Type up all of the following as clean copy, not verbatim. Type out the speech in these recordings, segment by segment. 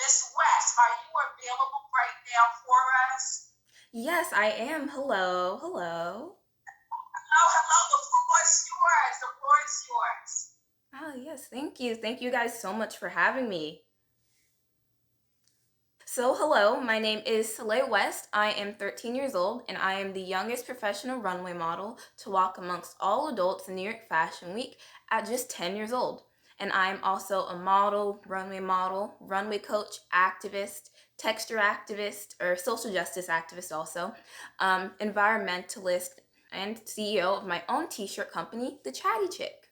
Miss West, are you available right now for us? Yes, I am. Hello. Hello. Hello, hello, the floor is yours. The floor is yours. Oh, yes. Thank you. Thank you guys so much for having me. So, hello. My name is Celai West. I am 13 years old and I am the youngest professional runway model to walk amongst all adults in New York Fashion Week at just 10 years old. And I am also a model, runway coach, activist, texture activist, or social justice activist also, environmentalist, and CEO of my own t-shirt company, The Chatty Chick.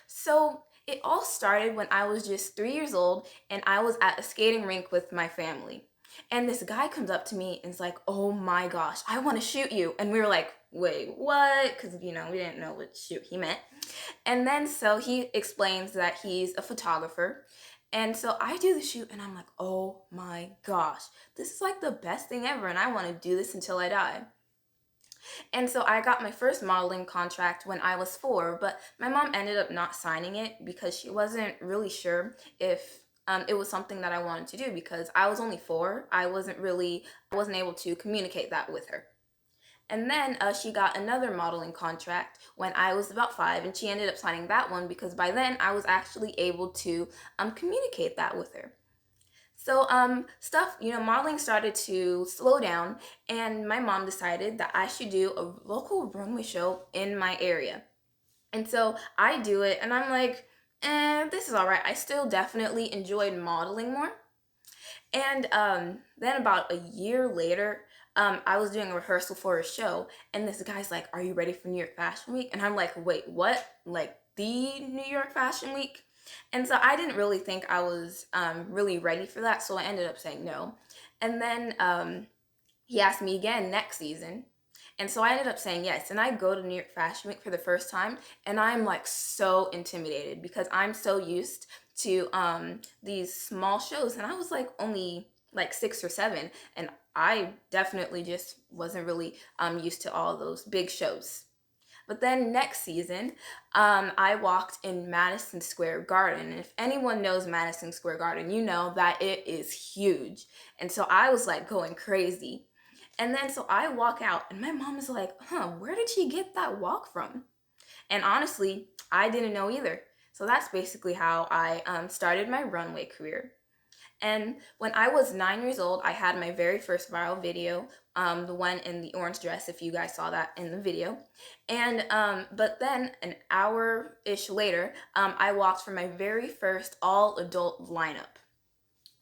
So it all started when I was just 3 years old and I was at a skating rink with my family. And this guy comes up to me and is like, "Oh my gosh, I want to shoot you." And we were like, "Wait, what?" Because, we didn't know what shoot he meant. And then so he explains that he's a photographer. And so I do the shoot and I'm like, "Oh my gosh, this is like the best thing ever. And I want to do this until I die." And so I got my first modeling contract when I was 4, but my mom ended up not signing it because she wasn't really sure if it was something that I wanted to do because I was only 4. I wasn't able to communicate that with her. And then she got another modeling contract when I was about 5, and she ended up signing that one because by then I was actually able to communicate that with her. So modeling started to slow down, and my mom decided that I should do a local runway show in my area. And so I do it, and I'm like, this is all right. I still definitely enjoyed modeling more. And then about a year later, I was doing a rehearsal for a show, and this guy's like, "Are you ready for New York Fashion Week?" And I'm like, "Wait, what? Like the New York Fashion Week?" And so I didn't really think I was really ready for that, so I ended up saying no. And then he asked me again next season. And so I ended up saying yes. And I go to New York Fashion Week for the first time, and I'm like so intimidated because I'm so used to these small shows. And I was like only like 6 or 7. And I definitely just wasn't really used to all those big shows. But then next season, I walked in Madison Square Garden. And if anyone knows Madison Square Garden, you know that it is huge. And so I was like going crazy. And then so I walk out, and my mom is like, "Where did she get that walk from?" And honestly, I didn't know either. So that's basically how I started my runway career. And when I was 9 years old, I had my very first viral video, the one in the orange dress, if you guys saw that in the video. And but then an hour ish later, I walked for my very first all adult lineup.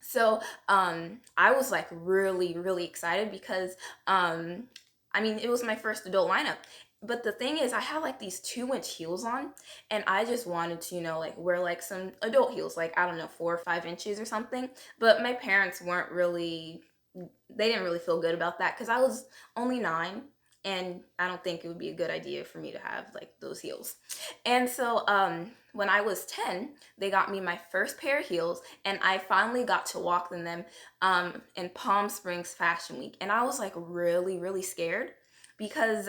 So I was like really, really excited because it was my first adult lineup. But the thing is, I had like these 2-inch heels on, and I just wanted to, like wear like some adult heels, like I don't know, 4 or 5 inches or something. But my parents weren't really, they didn't really feel good about that because I was only 9, and I don't think it would be a good idea for me to have like those heels. And so when I was 10, they got me my first pair of heels, and I finally got to walk in them in Palm Springs Fashion Week. And I was like really, really scared because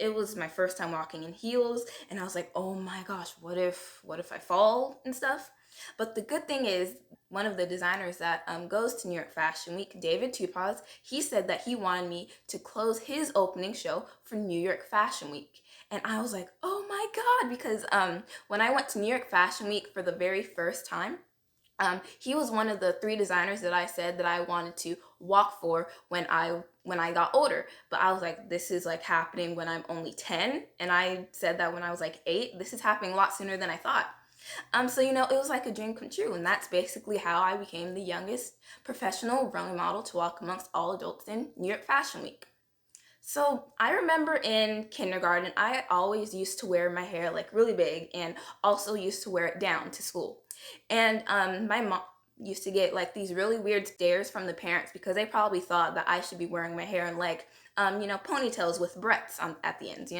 it was my first time walking in heels, and I was like, "Oh my gosh, what if I fall and stuff?" But the good thing is, one of the designers that goes to New York Fashion Week, David Tupaz, he said that he wanted me to close his opening show for New York Fashion Week. And I was like, "Oh my God," because when I went to New York Fashion Week for the very first time, he was one of the 3 designers that I said that I wanted to walk for when I got older. But I was like, this is like happening when I'm only 10, and I said that when I was like 8. This is happening a lot sooner than I thought. So it was like a dream come true, and that's basically how I became the youngest professional runway model to walk amongst all adults in New York Fashion Week. So I remember in kindergarten, I always used to wear my hair like really big, and also used to wear it down to school. And my mom used to get like these really weird stares from the parents because they probably thought that I should be wearing my hair in like ponytails with barrettes at the ends.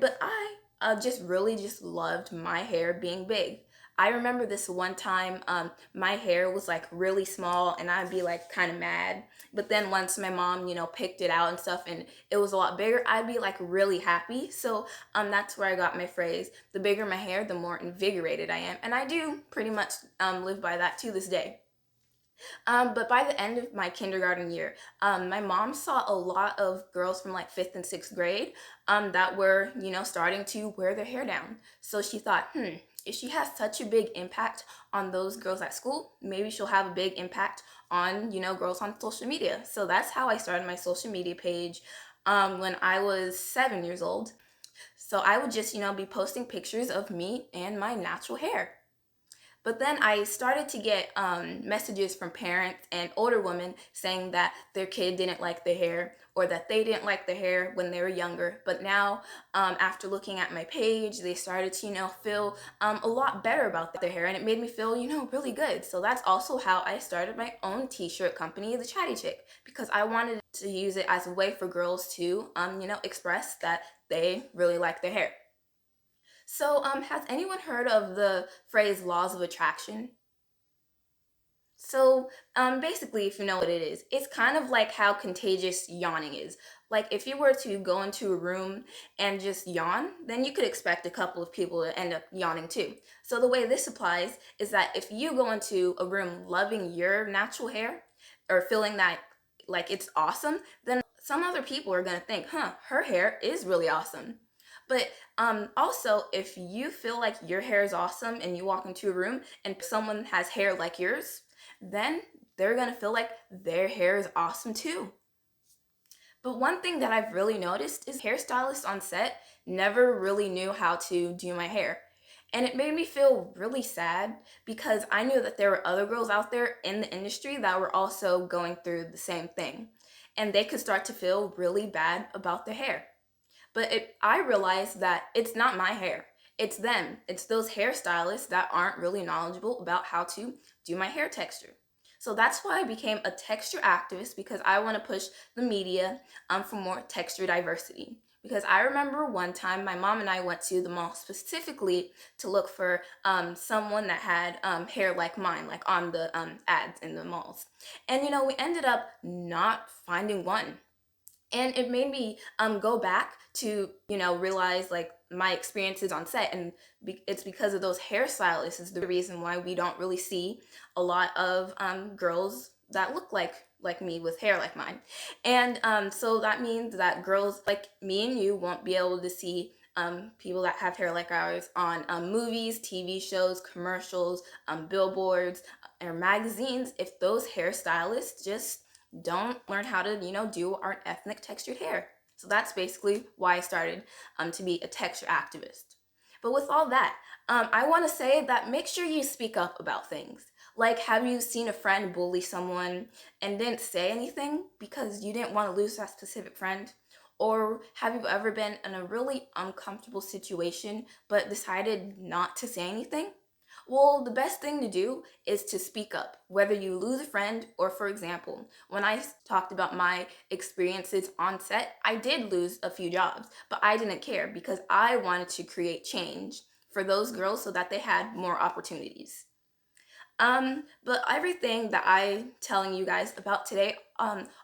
But I just really just loved my hair being big. I remember this one time, my hair was like really small, and I'd be like kind of mad. But then once my mom, picked it out and stuff, and it was a lot bigger, I'd be like really happy. So that's where I got my phrase: the bigger my hair, the more invigorated I am. And I do pretty much live by that to this day. But by the end of my kindergarten year, my mom saw a lot of girls from like fifth and sixth grade that were, starting to wear their hair down. So she thought, if she has such a big impact on those girls at school, maybe she'll have a big impact on, girls on social media. So that's how I started my social media page when I was 7 years old. So I would just, be posting pictures of me and my natural hair. But then I started to get messages from parents and older women saying that their kid didn't like their hair or that they didn't like their hair when they were younger. But now, after looking at my page, they started to, feel a lot better about their hair, and it made me feel, really good. So that's also how I started my own t-shirt company, The Chatty Chick, because I wanted to use it as a way for girls to, express that they really like their hair. So, has anyone heard of the phrase laws of attraction? So, basically, if you know what it is, it's kind of like how contagious yawning is. Like, if you were to go into a room and just yawn, then you could expect a couple of people to end up yawning too. So, the way this applies is that if you go into a room loving your natural hair or feeling that like it's awesome, then some other people are going to think, her hair is really awesome. But also, if you feel like your hair is awesome and you walk into a room and someone has hair like yours, then they're gonna feel like their hair is awesome too. But one thing that I've really noticed is hairstylists on set never really knew how to do my hair. And it made me feel really sad because I knew that there were other girls out there in the industry that were also going through the same thing. And they could start to feel really bad about their hair. But I realized that it's not my hair. It's them. It's those hairstylists that aren't really knowledgeable about how to do my hair texture. So that's why I became a texture activist, because I want to push the media for more texture diversity. Because I remember one time my mom and I went to the mall specifically to look for someone that had hair like mine, like on the ads in the malls. And we ended up not finding one, and it made me go back to realize like my experiences on set, and it's because of those hairstylists is the reason why we don't really see a lot of girls that look like me with hair like mine. And so that means that girls like me and you won't be able to see people that have hair like ours on movies, TV shows, commercials, billboards, or magazines if those hairstylists just don't learn how to, do our ethnic textured hair. So that's basically why I started to be a texture activist. But with all that, I want to say that make sure you speak up about things. Like, have you seen a friend bully someone and didn't say anything because you didn't want to lose that specific friend? Or have you ever been in a really uncomfortable situation but decided not to say anything? Well, the best thing to do is to speak up, whether you lose a friend or, for example, when I talked about my experiences on set, I did lose a few jobs, but I didn't care because I wanted to create change for those girls so that they had more opportunities. But everything that I'm telling you guys about today,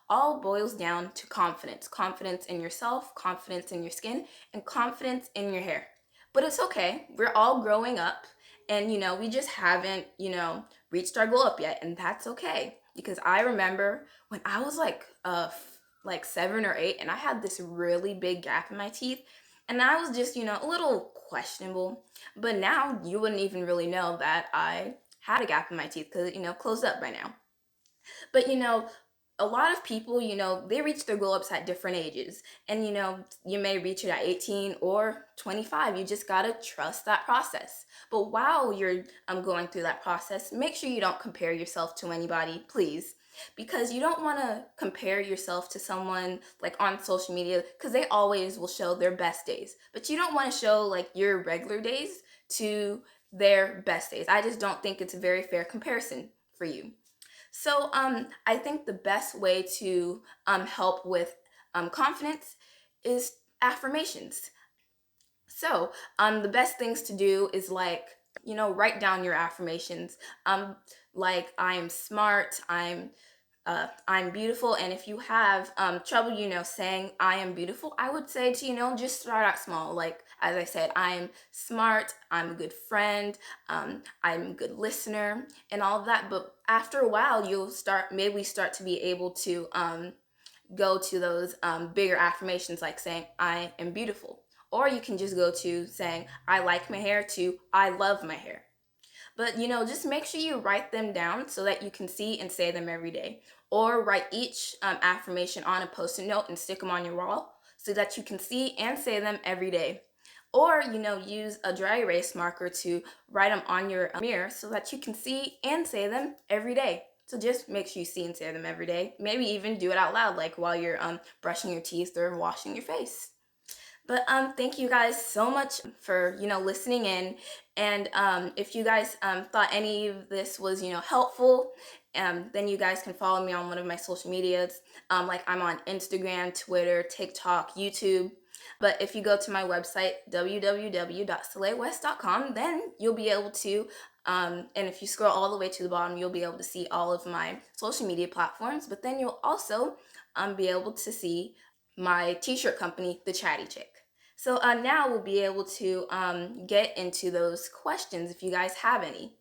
all boils down to confidence. Confidence in yourself, confidence in your skin, and confidence in your hair. But it's okay. We're all growing up, and we just haven't, reached our goal up yet, and that's okay. Because I remember when I was like 7 or 8, and I had this really big gap in my teeth, and I was just, a little questionable. But now you wouldn't even really know that I had a gap in my teeth because closed up by now. But a lot of people, they reach their glow ups at different ages. And you may reach it at 18 or 25. You just gotta trust that process. But while you're going through that process, make sure you don't compare yourself to anybody, please. Because you don't want to compare yourself to someone like on social media, because they always will show their best days. But you don't want to show like your regular days to their best days. I just don't think it's a very fair comparison for you. So I think the best way to help with confidence is affirmations. So the best things to do is like, write down your affirmations. Like, I'm smart, I'm I'm beautiful. And if you have trouble, saying I am beautiful, I would say to, just start out small. Like, as I said, I'm smart, I'm a good friend, I'm a good listener, and all of that. But after a while, maybe start to be able to go to those bigger affirmations, like saying I am beautiful. Or you can just go to saying I like my hair to I love my hair. But just make sure you write them down so that you can see and say them every day. Or write each affirmation on a post-it note and stick them on your wall so that you can see and say them every day. Or, use a dry erase marker to write them on your mirror so that you can see and say them every day. So just make sure you see and say them every day. Maybe even do it out loud, like while you're brushing your teeth or washing your face. But thank you guys so much for listening in. And if you guys thought any of this was helpful, then you guys can follow me on one of my social medias. Like I'm on Instagram, Twitter, TikTok, YouTube. But if you go to my website www.celaiwest.com, then you'll be able to. And if you scroll all the way to the bottom, you'll be able to see all of my social media platforms. But then you'll also be able to see my t-shirt company, The Chatty Chick. So now we'll be able to get into those questions if you guys have any.